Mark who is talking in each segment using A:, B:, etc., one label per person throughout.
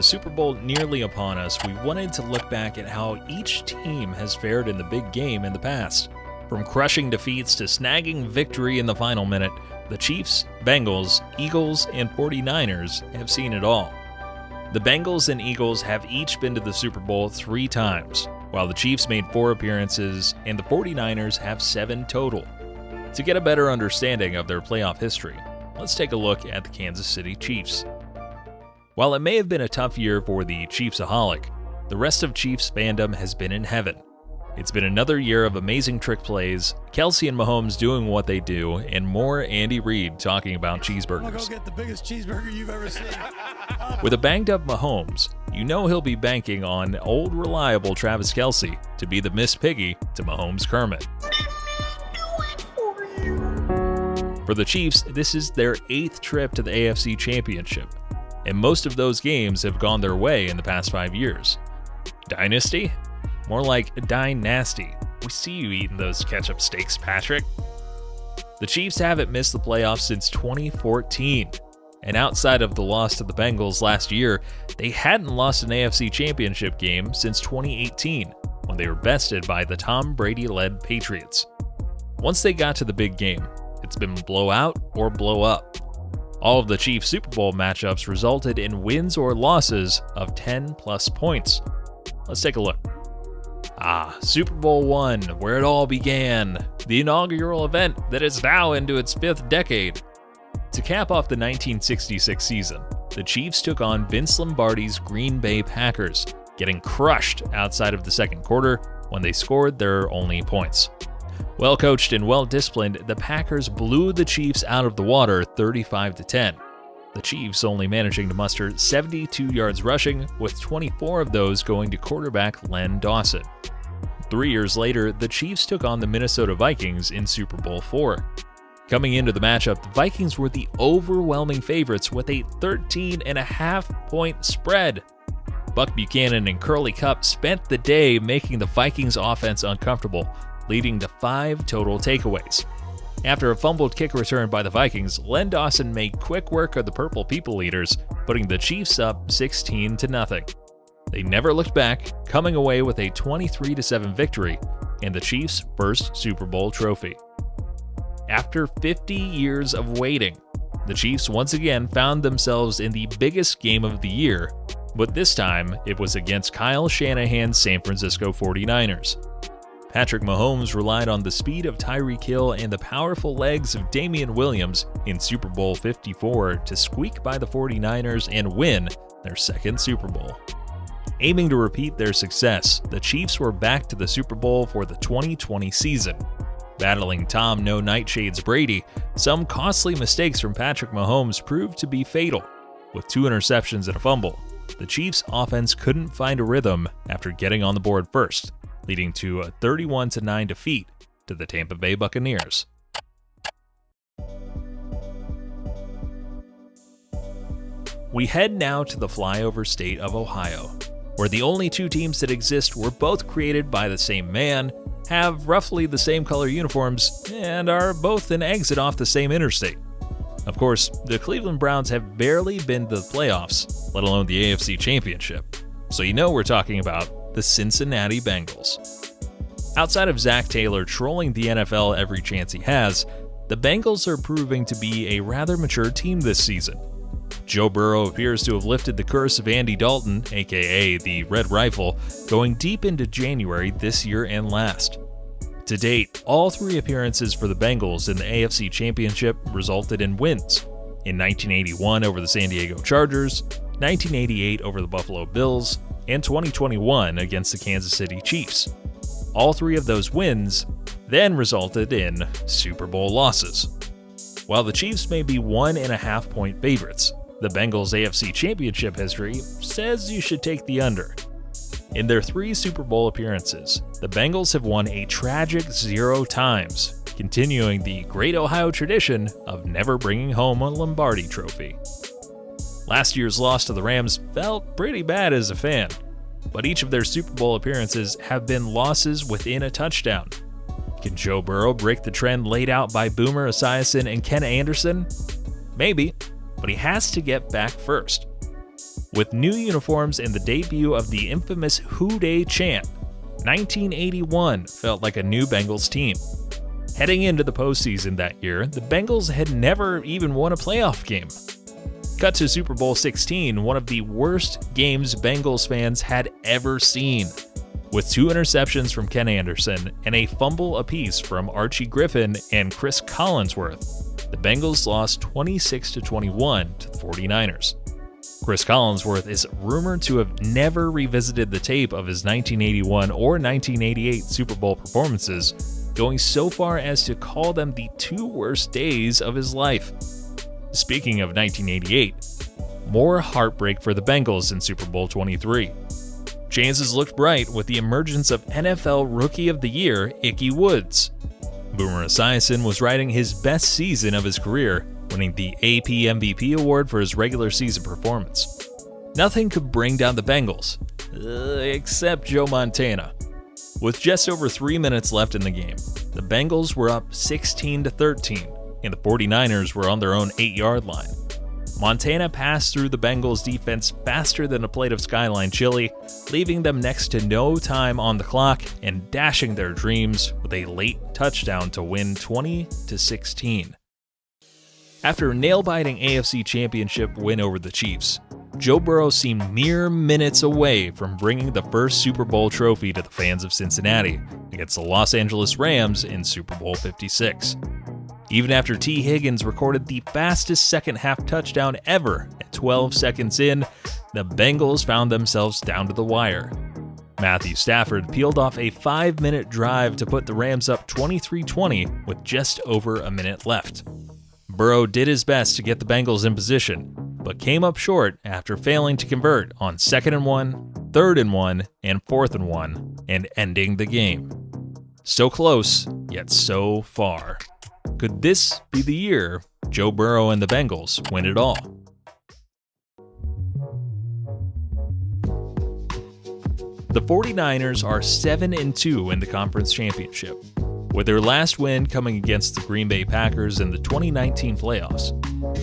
A: Super Bowl nearly upon us, we wanted to look back at how each team has fared in the big game in the past. From crushing defeats to snagging victory in the final minute, the Chiefs, Bengals, Eagles, and 49ers have seen it all. The Bengals and Eagles have each been to the Super Bowl 3 times, while the Chiefs made 4 appearances and the 49ers have 7 total. To get a better understanding of their playoff history, let's take a look at the Kansas City Chiefs. While it may have been a tough year for the Chiefsaholic, the rest of Chiefs fandom has been in heaven. It's been another year of amazing trick plays, Kelsey and Mahomes doing what they do, and more Andy Reid talking about cheeseburgers.
B: I'm gonna go get the biggest cheeseburger you've ever seen.
A: With a banged-up Mahomes, you know he'll be banking on old reliable Travis Kelsey to be the Miss Piggy to Mahomes' Kermit. For the Chiefs, this is their 8th trip to the AFC Championship, and most of those games have gone their way in the past 5 years. Dynasty? More like Dine-nasty. We see you eating those ketchup steaks, Patrick. The Chiefs haven't missed the playoffs since 2014, and outside of the loss to the Bengals last year, they hadn't lost an AFC Championship game since 2018, when they were bested by the Tom Brady-led Patriots. Once they got to the big game, it's been blow out or blow up. All of the Chiefs Super Bowl matchups resulted in wins or losses of 10+ points. Let's take a look. Super Bowl I, where it all began, the inaugural event that is now into its 5th decade. To cap off the 1966 season, the Chiefs took on Vince Lombardi's Green Bay Packers, getting crushed outside of the second quarter when they scored their only points. Well-coached and well-disciplined, the Packers blew the Chiefs out of the water 35-10. The Chiefs only managing to muster 72 yards rushing, with 24 of those going to quarterback Len Dawson. 3 years later, the Chiefs took on the Minnesota Vikings in Super Bowl IV. Coming into the matchup, the Vikings were the overwhelming favorites with a 13.5-point spread. Buck Buchanan and Curly Cup spent the day making the Vikings offense uncomfortable, leading to 5 total takeaways. After a fumbled kick return by the Vikings, Len Dawson made quick work of the Purple People Eaters, putting the Chiefs up 16-0. They never looked back, coming away with a 23-7 victory and the Chiefs' first Super Bowl trophy. After 50 years of waiting, the Chiefs once again found themselves in the biggest game of the year, but this time it was against Kyle Shanahan's San Francisco 49ers. Patrick Mahomes relied on the speed of Tyreek Hill and the powerful legs of Damian Williams in Super Bowl 54 to squeak by the 49ers and win their second Super Bowl. Aiming to repeat their success, the Chiefs were back to the Super Bowl for the 2020 season. Battling Tom No Nightshades Brady, some costly mistakes from Patrick Mahomes proved to be fatal. With 2 interceptions and a fumble, the Chiefs' offense couldn't find a rhythm after getting on the board first, leading to a 31-9 defeat to the Tampa Bay Buccaneers. We head now to the flyover state of Ohio, where the only 2 teams that exist were both created by the same man, have roughly the same color uniforms, and are both an exit off the same interstate. Of course, the Cleveland Browns have barely been to the playoffs, let alone the AFC Championship, so you know we're talking about the Cincinnati Bengals. Outside of Zach Taylor trolling the NFL every chance he has, the Bengals are proving to be a rather mature team this season. Joe Burrow appears to have lifted the curse of Andy Dalton, aka the Red Rifle, going deep into January this year and last. To date, all 3 appearances for the Bengals in the AFC Championship resulted in wins. In 1981 over the San Diego Chargers, 1988 over the Buffalo Bills, and 2021 against the Kansas City Chiefs. All 3 of those wins then resulted in Super Bowl losses. While the Chiefs may be 1.5-point favorites, the Bengals' AFC Championship history says you should take the under. In their 3 Super Bowl appearances, the Bengals have won a tragic 0 times, continuing the Great Ohio tradition of never bringing home a Lombardi trophy. Last year's loss to the Rams felt pretty bad as a fan, but each of their Super Bowl appearances have been losses within a touchdown. Can Joe Burrow break the trend laid out by Boomer Esiason and Ken Anderson? Maybe, but he has to get back first. with new uniforms and the debut of the infamous Who Dey chant, 1981 felt like a new Bengals team. Heading into the postseason that year, the Bengals had never even won a playoff game. Cut to Super Bowl 16, one of the worst games Bengals fans had ever seen. With 2 interceptions from Ken Anderson and a fumble apiece from Archie Griffin and Chris Collinsworth, the Bengals lost 26-21 to the 49ers. Chris Collinsworth is rumored to have never revisited the tape of his 1981 or 1988 Super Bowl performances, going so far as to call them the 2 worst days of his life. Speaking of 1988, more heartbreak for the Bengals in Super Bowl 23. Chances looked bright with the emergence of NFL Rookie of the Year, Ickey Woods. Boomer Esiason was riding his best season of his career, winning the AP MVP award for his regular season performance. Nothing could bring down the Bengals, except Joe Montana. With just over 3 minutes left in the game, the Bengals were up 16-13, and the 49ers were on their own 8-yard line. Montana passed through the Bengals defense faster than a plate of Skyline chili, leaving them next to no time on the clock and dashing their dreams with a late touchdown to win 20-16. After a nail-biting AFC Championship win over the Chiefs, Joe Burrow seemed mere minutes away from bringing the first Super Bowl trophy to the fans of Cincinnati against the Los Angeles Rams in Super Bowl 56. Even after T. Higgins recorded the fastest second-half touchdown ever at 12 seconds in, the Bengals found themselves down to the wire. Matthew Stafford peeled off a 5-minute drive to put the Rams up 23-20 with just over a minute left. Burrow did his best to get the Bengals in position, but came up short after failing to convert on 2nd and 1, 3rd and 1, and 4th and 1, and ending the game. So close, yet so far. Could this be the year Joe Burrow and the Bengals win it all? The 49ers are 7-2 in the conference championship, with their last win coming against the Green Bay Packers in the 2019 playoffs.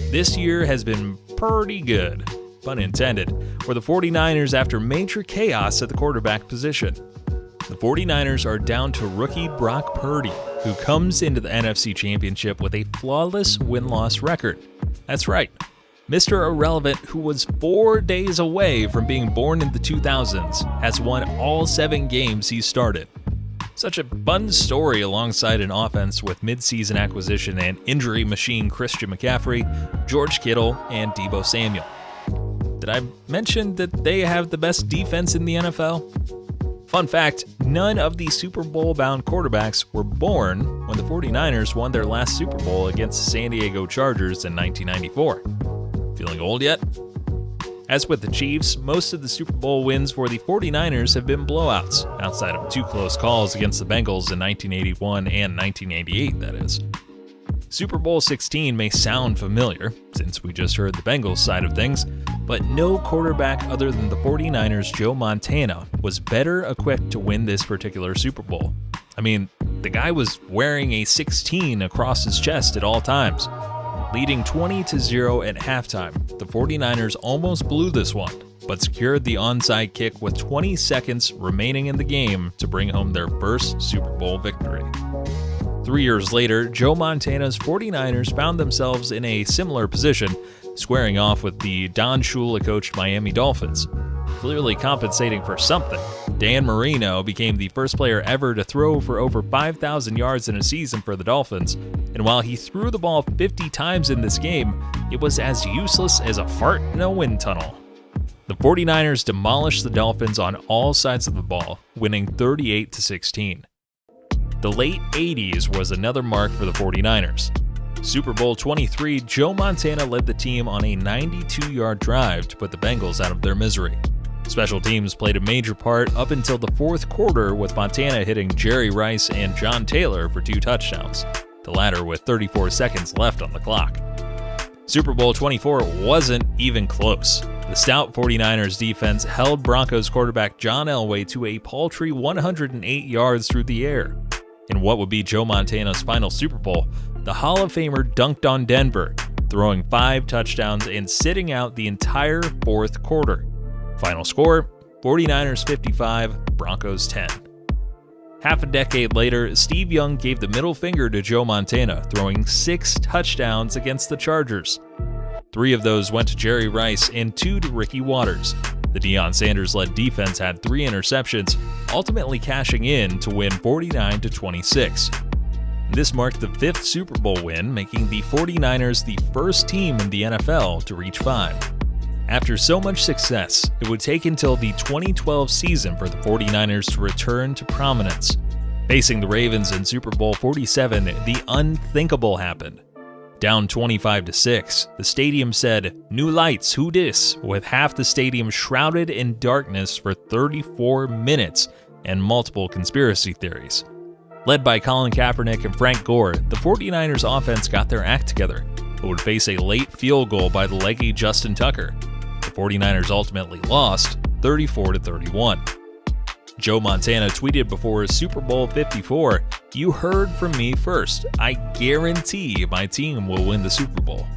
A: This year has been pretty good, pun intended, for the 49ers after major chaos at the quarterback position. The 49ers are down to rookie Brock Purdy, who comes into the NFC Championship with a flawless win-loss record. That's right, Mr. Irrelevant, who was 4 days away from being born in the 2000s, has won all 7 games he's started. Such a fun story alongside an offense with mid-season acquisition and injury machine Christian McCaffrey, George Kittle, and Deebo Samuel. Did I mention that they have the best defense in the NFL? Fun fact, none of the Super Bowl-bound quarterbacks were born when the 49ers won their last Super Bowl against the San Diego Chargers in 1994. Feeling old yet? As with the Chiefs, most of the Super Bowl wins for the 49ers have been blowouts, outside of 2 close calls against the Bengals in 1981 and 1988, that is. Super Bowl 16 may sound familiar, since we just heard the Bengals side of things, but no quarterback other than the 49ers' Joe Montana was better equipped to win this particular Super Bowl. I mean, the guy was wearing a 16 across his chest at all times. Leading 20-0 at halftime, the 49ers almost blew this one, but secured the onside kick with 20 seconds remaining in the game to bring home their first Super Bowl victory. 3 years later, Joe Montana's 49ers found themselves in a similar position, squaring off with the Don Shula-coached Miami Dolphins. Clearly compensating for something, Dan Marino became the first player ever to throw for over 5,000 yards in a season for the Dolphins, and while he threw the ball 50 times in this game, it was as useless as a fart in a wind tunnel. The 49ers demolished the Dolphins on all sides of the ball, winning 38-16. The late 80s was another mark for the 49ers. Super Bowl 23, Joe Montana led the team on a 92-yard drive to put the Bengals out of their misery. Special teams played a major part up until the 4th quarter, with Montana hitting Jerry Rice and John Taylor for 2 touchdowns, the latter with 34 seconds left on the clock. Super Bowl 24 wasn't even close. The stout 49ers defense held Broncos quarterback John Elway to a paltry 108 yards through the air. In what would be Joe Montana's final Super Bowl, the Hall of Famer dunked on Denver, throwing 5 touchdowns and sitting out the entire fourth quarter. Final score, 49ers 55, Broncos 10. Half a decade later, Steve Young gave the middle finger to Joe Montana, throwing 6 touchdowns against the Chargers. 3 of those went to Jerry Rice and 2 to Ricky Watters. The Deion Sanders-led defense had 3 interceptions, ultimately cashing in to win 49-26. This marked the 5th Super Bowl win, making the 49ers the first team in the NFL to reach 5. After so much success, it would take until the 2012 season for the 49ers to return to prominence. Facing the Ravens in Super Bowl 47, the unthinkable happened. Down 25-6, the stadium said, "New lights, who dis?" with half the stadium shrouded in darkness for 34 minutes and multiple conspiracy theories. Led by Colin Kaepernick and Frank Gore, the 49ers offense got their act together, but would face a late field goal by the leggy Justin Tucker. The 49ers ultimately lost 34-31. Joe Montana tweeted before Super Bowl 54, "You heard from me first. I guarantee my team will win the Super Bowl."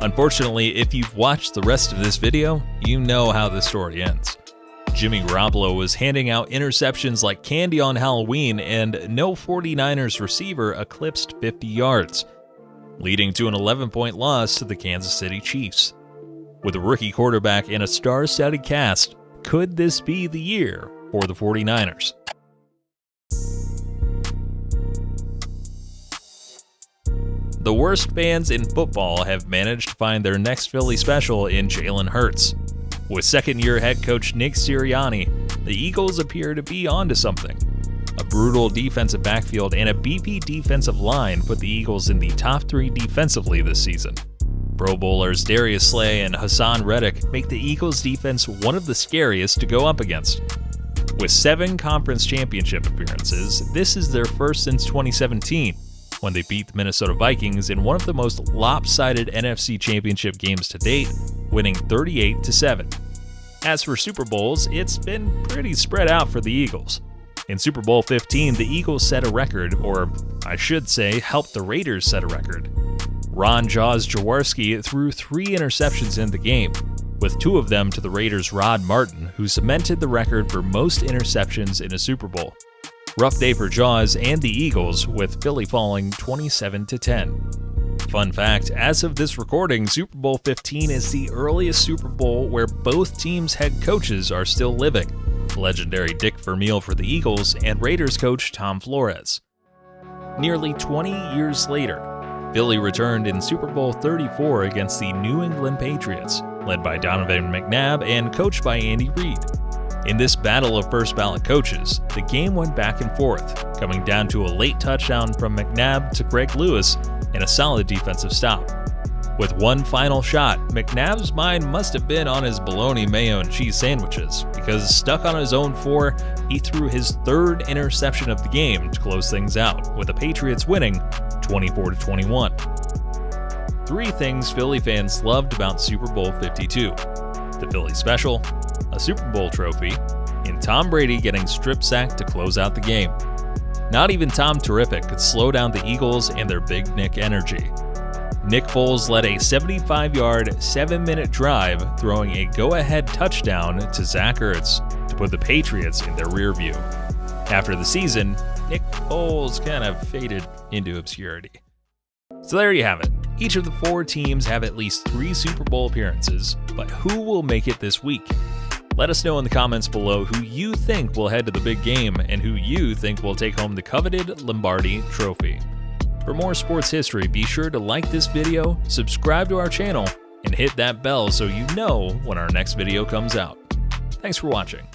A: Unfortunately, if you've watched the rest of this video, you know how this story ends. Jimmy Garoppolo was handing out interceptions like candy on Halloween, and no 49ers receiver eclipsed 50 yards, leading to an 11-point loss to the Kansas City Chiefs. With a rookie quarterback and a star-studded cast, could this be the year for the 49ers? The worst fans in football have managed to find their next Philly special in Jalen Hurts. With second-year head coach Nick Sirianni, the Eagles appear to be onto something. A brutal defensive backfield and a beefy defensive line put the Eagles in the top 3 defensively this season. Pro Bowlers Darius Slay and Hassan Reddick make the Eagles' defense one of the scariest to go up against. With 7 conference championship appearances, this is their first since 2017, when they beat the Minnesota Vikings in one of the most lopsided NFC championship games to date, winning 38-7. As for Super Bowls, it's been pretty spread out for the Eagles. In Super Bowl 15, the Eagles set a record, or I should say, helped the Raiders set a record. Ron Jaws Jaworski threw 3 interceptions in the game, with 2 of them to the Raiders' Rod Martin, who cemented the record for most interceptions in a Super Bowl. Rough day for Jaws and the Eagles, with Philly falling 27-10. Fun fact, as of this recording, Super Bowl 15 is the earliest Super Bowl where both teams' head coaches are still living. Legendary Dick Vermeil for the Eagles and Raiders coach Tom Flores. Nearly 20 years later, Philly returned in Super Bowl 34 against the New England Patriots, led by Donovan McNabb and coached by Andy Reid. In this battle of first-ballot coaches, the game went back and forth, coming down to a late touchdown from McNabb to Greg Lewis and a solid defensive stop. With one final shot, McNabb's mind must have been on his bologna, mayo, and cheese sandwiches, because stuck on his own 4, he threw his 3rd interception of the game to close things out, with the Patriots winning 24-21. 3 things Philly fans loved about Super Bowl 52. The Philly Special, a Super Bowl trophy, and Tom Brady getting strip-sacked to close out the game. Not even Tom Terrific could slow down the Eagles and their Big Nick energy. Nick Foles led a 75-yard, 7-minute drive, throwing a go-ahead touchdown to Zach Ertz to put the Patriots in their rear view. After the season, Nick Foles kind of faded into obscurity. So there you have it. Each of the 4 teams have at least 3 Super Bowl appearances, but who will make it this week? Let us know in the comments below who you think will head to the big game and who you think will take home the coveted Lombardi Trophy. For more sports history, be sure to like this video, subscribe to our channel, and hit that bell so you know when our next video comes out. Thanks for watching.